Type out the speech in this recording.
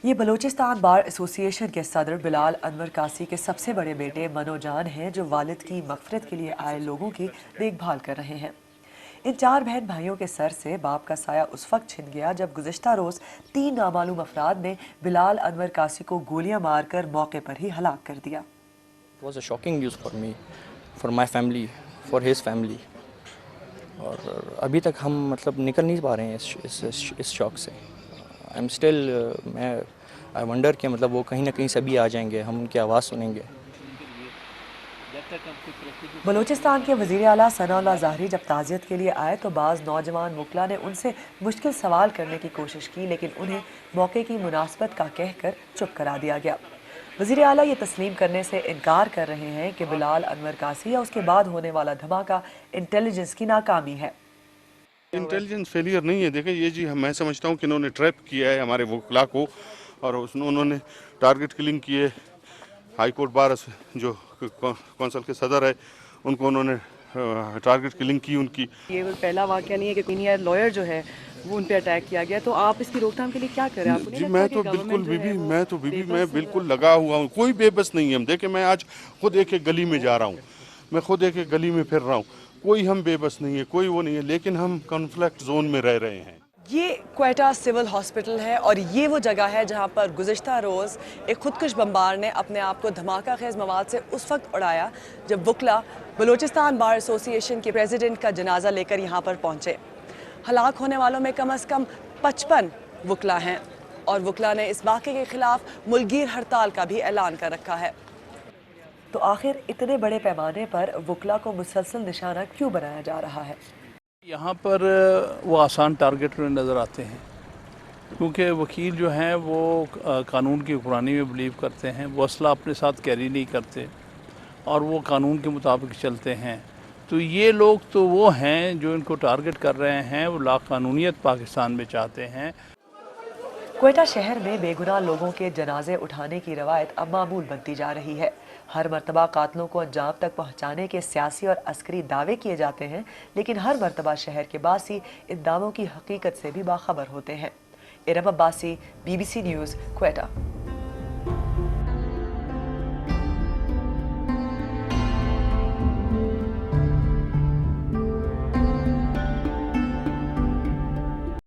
یہ بلوچستان بار ایسوسی ایشن کے صدر بلال انور قاسی کے سب سے بڑے بیٹے منوجان ہیں، جو والد کی مغفرت کے لیے آئے لوگوں کی دیکھ بھال کر رہے ہیں۔ ان 4 بہن بھائیوں کے سر سے باپ کا سایہ اس وقت چھن گیا جب گزشتہ روز 3 نامعلوم افراد نے بلال انور قاسی کو گولیاں مار کر موقع پر ہی ہلاک کر دیا۔ It was a shocking news for me, for my family, for his family. اور ابھی تک ہم نکل نہیں پا رہے ہیں اس شوق سے۔ I'm still میں I wonder کہ وہ کہیں نہ کہیں سے بھی آ جائیں گے، ہم ان کی آواز سنیں گے۔ بلوچستان کے وزیر اعلیٰ ثناء اللہ ظاہری جب تعزیت کے لیے آئے تو بعض نوجوان وکلاء نے ان سے مشکل سوال کرنے کی کوشش کی، لیکن انہیں موقع کی مناسبت کا کہہ کر چپ کرا دیا گیا۔ وزیر اعلیٰ یہ تسلیم کرنے سے انکار کر رہے ہیں کہ بلال انور قاسی یا اس کے بعد ہونے والا دھماکہ انٹیلیجنس کی ناکامی ہے۔ انٹیلیجنس فیلئر نہیں ہے، دیکھیں یہ جی میں سمجھتا ہوں کہ انہوں نے ٹریپ کیا ہے ہمارے وکلاء کو، اور انہوں نے ٹارگٹ کلنگ کی ہے۔ ہائی کورٹ بار جو کونسل کے صدر ہے ان کو انہوں نے ٹارگٹ کلنگ کی ان کی۔ یہ پہلا واقعہ نہیں ہے کہ سینئر لائر جو ہے وہ ان پہ اٹیک کیا گیا، تو آپ اس کی روک تھام کے لیے کیا کریں؟ جی میں تو بالکل لگا ہوا ہوں، کوئی بے بس نہیں ہے ہم۔ دیکھیں میں آج خود ایک گلی میں جا رہا ہوں، میں خود ایک گلی میں پھر رہا ہوں، کوئی ہم بے بس نہیں ہے، کوئی وہ نہیں ہے، لیکن ہم کنفلکٹ زون میں رہ رہے ہیں۔ یہ کوئٹہ سول ہاسپٹل ہے اور یہ وہ جگہ ہے جہاں پر گزشتہ روز ایک خودکش بمبار نے اپنے آپ کو دھماکہ خیز مواد سے اس وقت اڑایا جب وکلاء بلوچستان بار ایسوسی ایشن کے پریزیڈنٹ کا جنازہ لے کر یہاں پر پہنچے۔ ہلاک ہونے والوں میں کم از کم 55 وکلاء ہیں اور وکلاء نے اس واقعے کے خلاف ملگیر ہڑتال کا بھی اعلان کر رکھا ہے۔ تو آخر اتنے بڑے پیمانے پر وکلاء کو مسلسل نشانہ کیوں بنایا جا رہا ہے؟ یہاں پر وہ آسان ٹارگٹ میں نظر آتے ہیں، کیونکہ وکیل جو ہیں وہ قانون کی حکمرانی میں بلیو کرتے ہیں، وہ اسلحہ اپنے ساتھ کیری نہیں کرتے اور وہ قانون کے مطابق چلتے ہیں۔ تو یہ لوگ تو وہ ہیں جو ان کو ٹارگٹ کر رہے ہیں، وہ لا قانونیت پاکستان میں چاہتے ہیں۔ کوئٹہ شہر میں بے گناہ لوگوں کے جنازے اٹھانے کی روایت اب معمول بنتی جا رہی ہے۔ ہر مرتبہ قاتلوں کو انجام تک پہنچانے کے سیاسی اور عسکری دعوے کیے جاتے ہیں، لیکن ہر مرتبہ شہر کے باسی ان دعووں کی حقیقت سے بھی باخبر ہوتے ہیں۔ Iram Abbasi, BBC news, Quetta.